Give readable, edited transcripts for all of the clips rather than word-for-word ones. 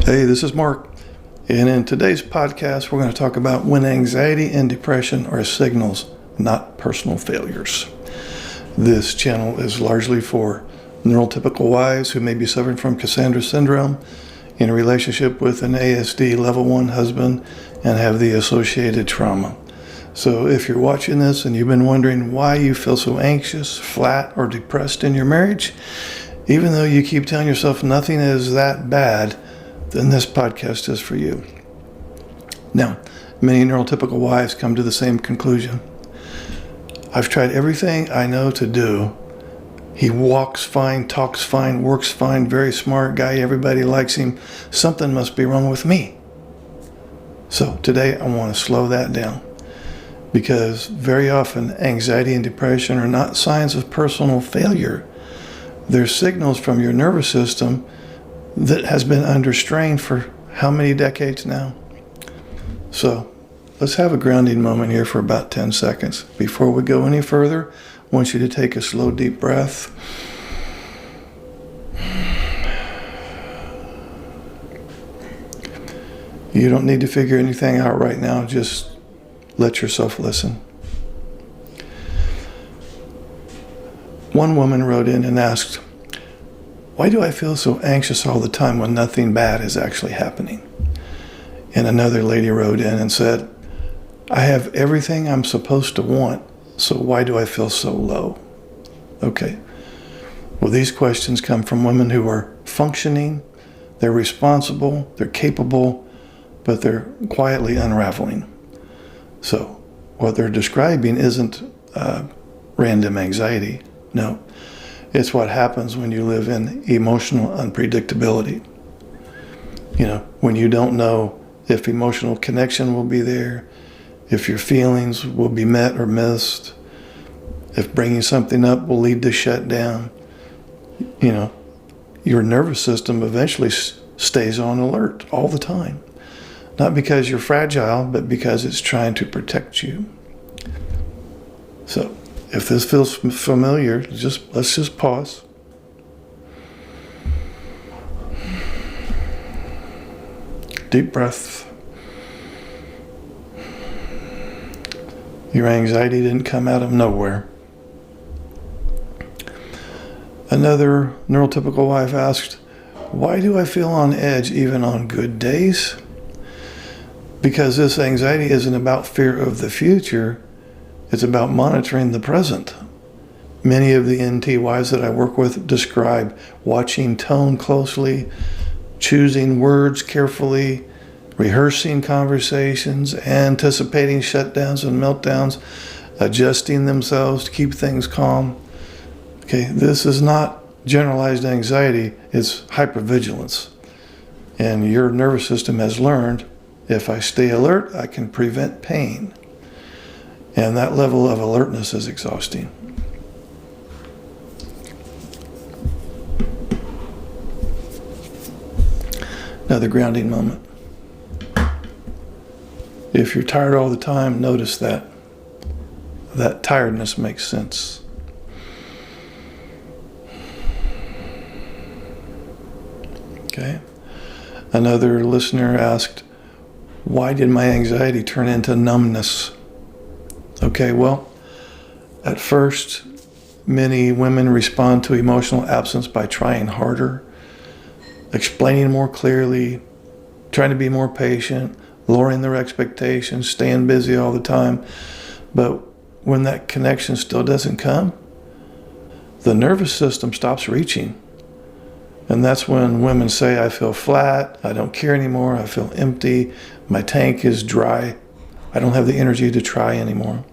Hey, this is Mark, and in today's podcast, we're going to talk about when anxiety and depression are signals, not personal failures. This channel is largely for neurotypical wives who may be suffering from Cassandra Syndrome, in a relationship with an ASD level 1 husband, and have the associated trauma. So if you're watching this and you've been wondering why you feel so anxious, flat, or depressed in your marriage, even though you keep telling yourself nothing is that bad, then this podcast is for you. Now, many neurotypical wives come to the same conclusion. I've tried everything I know to do. He walks fine, talks fine, works fine, very smart guy, everybody likes him. Something must be wrong with me. So today I want to slow that down, because very often anxiety and depression are not signs of personal failure. They're signals from your nervous system that has been under strain for how many decades now? So let's have a grounding moment here for about 10 seconds. Before we go any further, I want you to take a slow, deep breath. You don't need to figure anything out right now. Just let yourself listen. One woman wrote in and asked, "Why do I feel so anxious all the time when nothing bad is actually happening?" And another lady wrote in and said, "I have everything I'm supposed to want, so why do I feel so low?" Okay. Well, these questions come from women who are functioning, they're responsible, they're capable, but they're quietly unraveling. So what they're describing isn't random anxiety. No. It's what happens when you live in emotional unpredictability. When you don't know if emotional connection will be there, if your feelings will be met or missed, if bringing something up will lead to shutdown. Your nervous system eventually stays on alert all the time. Not because you're fragile, but because it's trying to protect you. So, if this feels familiar, let's just pause. Deep breath. Your anxiety didn't come out of nowhere. Another neurotypical wife asked, "Why do I feel on edge even on good days?" Because this anxiety isn't about fear of the future. It's about monitoring the present. Many of the NT wives that I work with describe watching tone closely, choosing words carefully, rehearsing conversations, anticipating shutdowns and meltdowns, adjusting themselves to keep things calm. Okay, this is not generalized anxiety, it's hypervigilance. And your nervous system has learned, if I stay alert, I can prevent pain. And that level of alertness is exhausting. Another grounding moment. If you're tired all the time, notice that. That tiredness makes sense. Okay. Another listener asked, "Why did my anxiety turn into numbness?" Okay, well, at first, many women respond to emotional absence by trying harder, explaining more clearly, trying to be more patient, lowering their expectations, staying busy all the time. But when that connection still doesn't come, the nervous system stops reaching. And that's when women say, "I feel flat, I don't care anymore, I feel empty, my tank is dry, I don't have the energy to try anymore."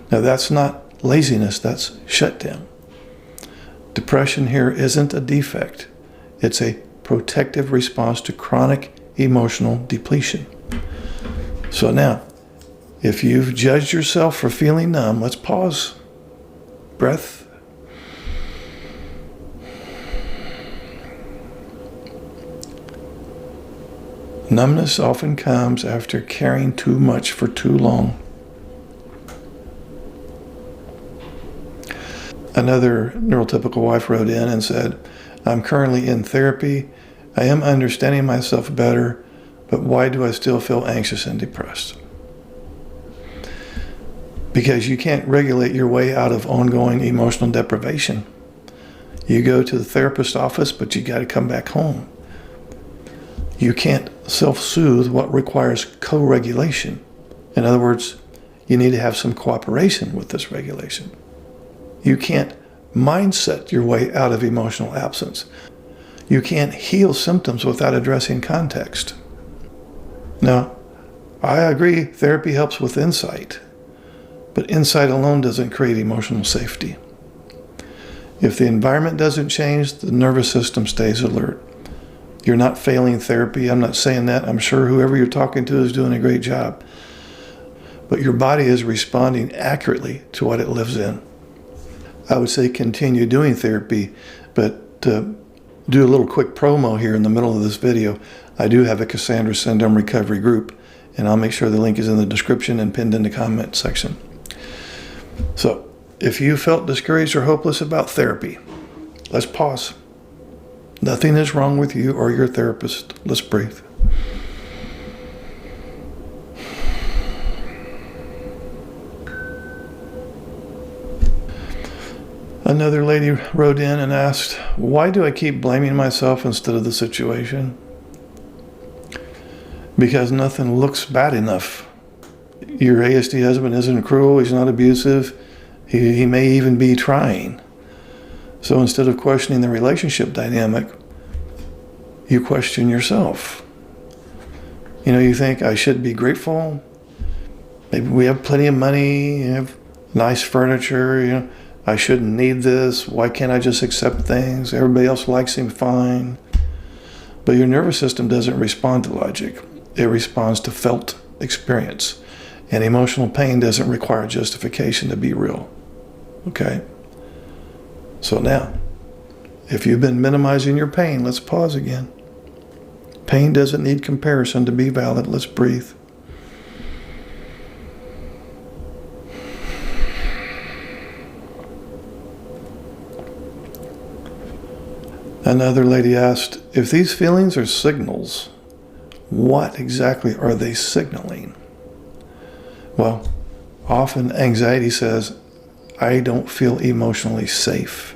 Now that's not laziness, that's shutdown. Depression here isn't a defect. It's a protective response to chronic emotional depletion. So now, if you've judged yourself for feeling numb, let's pause. Breath. Numbness often comes after caring too much for too long. Another neurotypical wife wrote in and said, "I'm currently in therapy. I am understanding myself better, but why do I still feel anxious and depressed? Because you can't regulate your way out of ongoing emotional deprivation. You go to the therapist's office, but you got to come back home. You can't self-soothe what requires co-regulation. In other words, you need to have some cooperation with this regulation. You can't mindset your way out of emotional absence. You can't heal symptoms without addressing context. Now, I agree therapy helps with insight, but insight alone doesn't create emotional safety. If the environment doesn't change, the nervous system stays alert. You're not failing therapy. I'm not saying that. I'm sure whoever you're talking to is doing a great job. But your body is responding accurately to what it lives in. I would say continue doing therapy, but to do a little quick promo here in the middle of this video, I do have a Cassandra Syndrome recovery group, and I'll make sure the link is in the description and pinned in the comment section. So, if you felt discouraged or hopeless about therapy, let's pause. Nothing is wrong with you or your therapist. Let's breathe. Another lady wrote in and asked, why do I keep blaming myself instead of the situation? Because nothing looks bad enough. Your ASD husband isn't cruel, he's not abusive, he may even be trying. So instead of questioning the relationship dynamic, you question yourself. You think, I should be grateful. Maybe we have plenty of money, have nice furniture, I shouldn't need this. Why can't I just accept things? Everybody else likes him fine. But your nervous system doesn't respond to logic. It responds to felt experience. And emotional pain doesn't require justification to be real. Okay? So now, if you've been minimizing your pain, let's pause again. Pain doesn't need comparison to be valid. Let's breathe. Another lady asked, if these feelings are signals, what exactly are they signaling? Well, often anxiety says, I don't feel emotionally safe.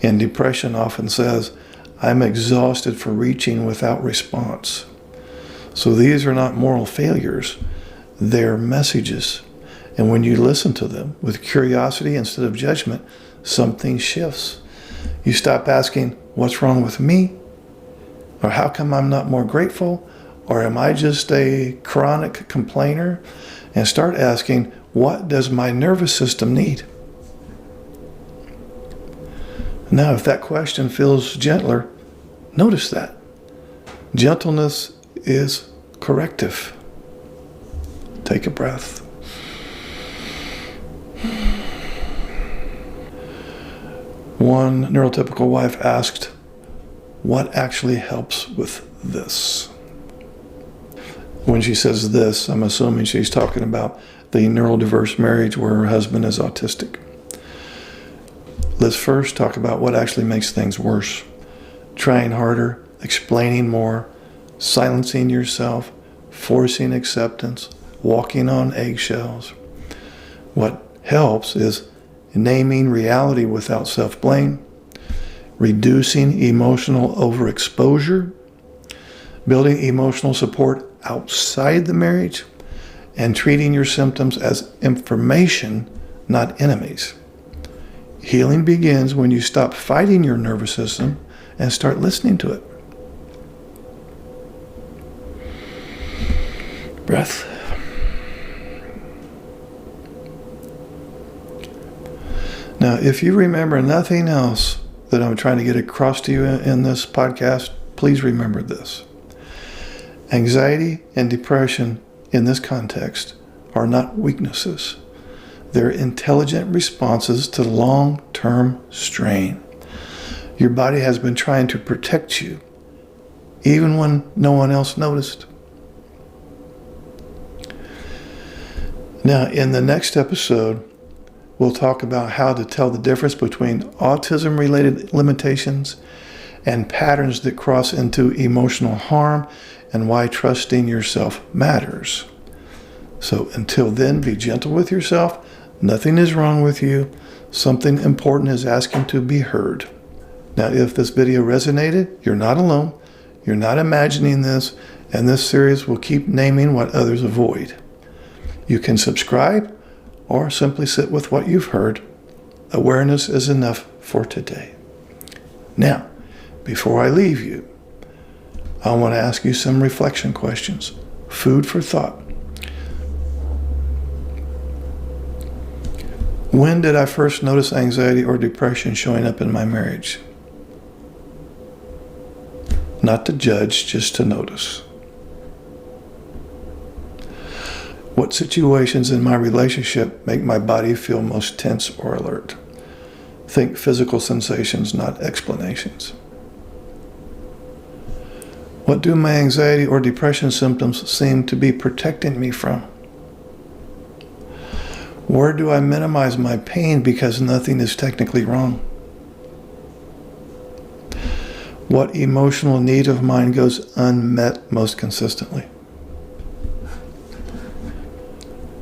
And depression often says, I'm exhausted for reaching without response. So these are not moral failures, they're messages. And when you listen to them with curiosity instead of judgment, something shifts. You stop asking, what's wrong with me? Or how come I'm not more grateful? Or am I just a chronic complainer? And start asking, what does my nervous system need? Now, if that question feels gentler, notice that. Gentleness is corrective. Take a breath. One neurotypical wife asked, what actually helps with this? When she says this, I'm assuming she's talking about the neurodiverse marriage where her husband is autistic. Let's first talk about what actually makes things worse. Trying harder, explaining more, silencing yourself, forcing acceptance, walking on eggshells. What helps is naming reality without self-blame, reducing emotional overexposure, building emotional support outside the marriage, and treating your symptoms as information, not enemies. Healing begins when you stop fighting your nervous system and start listening to it. Breath. Now, if you remember nothing else that I'm trying to get across to you in this podcast, please remember this. Anxiety and depression in this context are not weaknesses. They're intelligent responses to long-term strain. Your body has been trying to protect you, even when no one else noticed. Now, in the next episode, we'll talk about how to tell the difference between autism-related limitations and patterns that cross into emotional harm, and why trusting yourself matters. So until then, be gentle with yourself. Nothing is wrong with you. Something important is asking to be heard. Now, if this video resonated, you're not alone. You're not imagining this, and this series will keep naming what others avoid. You can subscribe or simply sit with what you've heard. Awareness is enough for today. Now, before I leave you, I want to ask you some reflection questions. Food for thought. When did I first notice anxiety or depression showing up in my marriage? Not to judge, just to notice. What situations in my relationship make my body feel most tense or alert? Think physical sensations, not explanations. What do my anxiety or depression symptoms seem to be protecting me from? Where do I minimize my pain because nothing is technically wrong? What emotional need of mine goes unmet most consistently?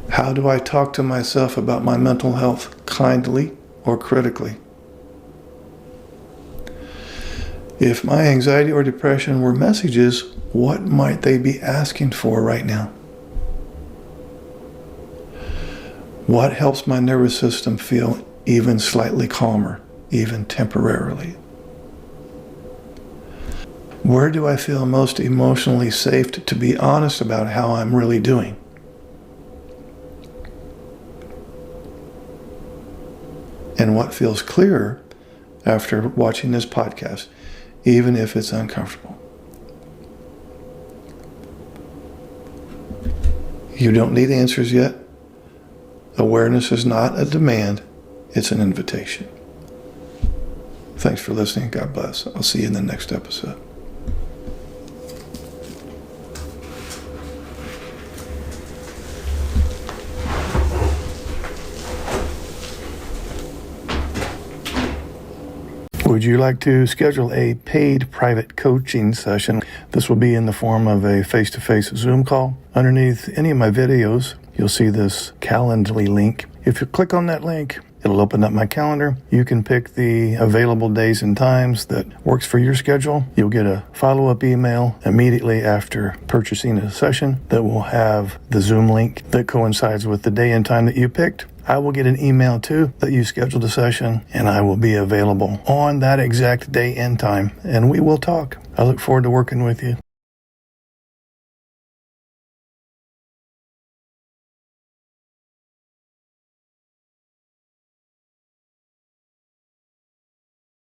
How do I talk to myself about my mental health, kindly or critically? If my anxiety or depression were messages, what might they be asking for right now? What helps my nervous system feel even slightly calmer, even temporarily? Where do I feel most emotionally safe to be honest about how I'm really doing? And what feels clearer after watching this podcast, even if it's uncomfortable? You don't need answers yet. Awareness is not a demand, it's an invitation. Thanks for listening. God bless. I'll see you in the next episode. Would you like to schedule a paid private coaching session? This will be in the form of a face-to-face Zoom call. Underneath any of my videos, you'll see this Calendly link. If you click on that link, it'll open up my calendar. You can pick the available days and times that works for your schedule. You'll get a follow-up email immediately after purchasing a session that will have the Zoom link that coincides with the day and time that you picked. I will get an email too that you scheduled a session, and I will be available on that exact day and time, and we will talk. I look forward to working with you.